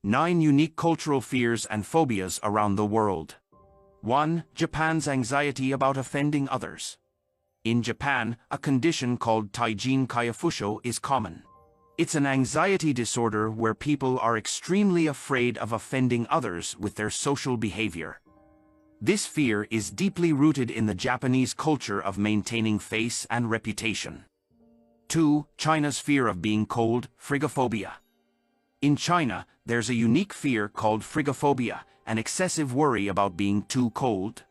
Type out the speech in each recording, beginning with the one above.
9 unique cultural fears and phobias around the world. 1. Japan's anxiety about offending others. In Japan, a condition called taijin kaifusho is common. It's an anxiety disorder where people are extremely afraid of offending others with their social behavior. This fear is deeply rooted in the Japanese culture of maintaining face and reputation. 2. China's fear of being cold, frigophobia. In China, there's a unique fear called frigophobia, an excessive worry about being too cold.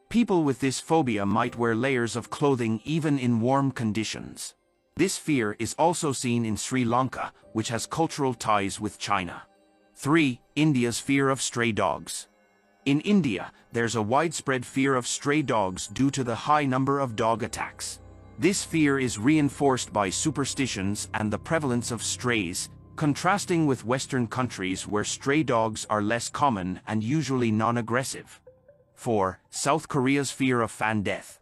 People with this phobia might wear layers of clothing even in warm conditions. This fear is also seen in Sri Lanka, which has cultural ties with China. 3. India's fear of stray dogs. In India, there's a widespread fear of stray dogs due to the high number of dog attacks. This fear is reinforced by superstitions and the prevalence of strays, contrasting with Western countries where stray dogs are less common and usually non-aggressive. 4. South Korea's fear of fan death.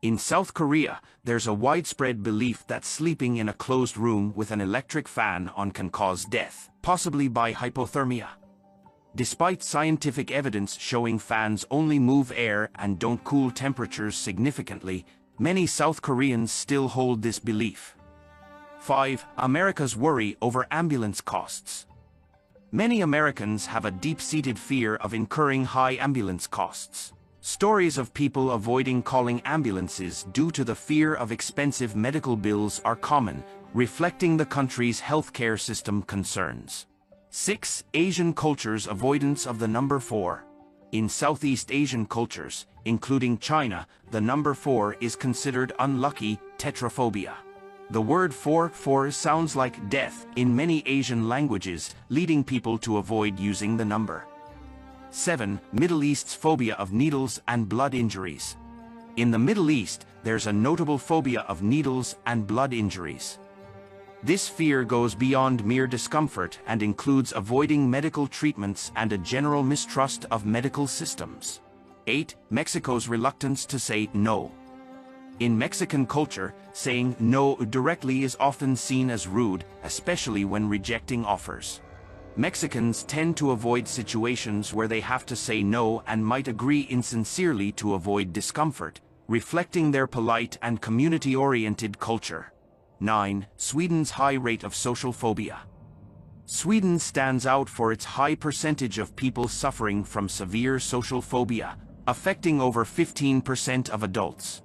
In South Korea, there's a widespread belief that sleeping in a closed room with an electric fan on can cause death, possibly by hypothermia. Despite scientific evidence showing fans only move air and don't cool temperatures significantly, many South Koreans still hold this belief. 5. America's worry over ambulance costs. Many Americans have a deep-seated fear of incurring high ambulance costs. Stories of people avoiding calling ambulances due to the fear of expensive medical bills are common, reflecting the country's healthcare system concerns. 6. Asian culture's avoidance of the number 4. In Southeast Asian cultures, including China, the number 4 is considered unlucky, tetraphobia. The word 4 sounds like death in many Asian languages, leading people to avoid using the number. 7. Middle East's phobia of needles and blood injuries. In the Middle East, there's a notable phobia of needles and blood injuries. This fear goes beyond mere discomfort and includes avoiding medical treatments and a general mistrust of medical systems. 8. Mexico's reluctance to say no. In Mexican culture, saying no directly is often seen as rude, especially when rejecting offers. Mexicans tend to avoid situations where they have to say no and might agree insincerely to avoid discomfort, reflecting their polite and community-oriented culture. 9. Sweden's high rate of social phobia. Sweden stands out for its high percentage of people suffering from severe social phobia, affecting over 15% of adults.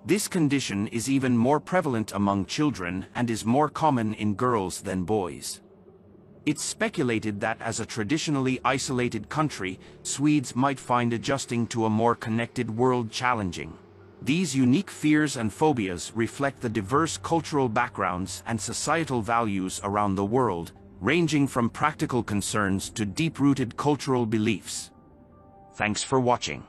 This condition is even more prevalent among children and is more common in girls than boys. It's speculated that as a traditionally isolated country, Swedes might find adjusting to a more connected world challenging. These unique fears and phobias reflect the diverse cultural backgrounds and societal values around the world, ranging from practical concerns to deep-rooted cultural beliefs. Thanks for watching.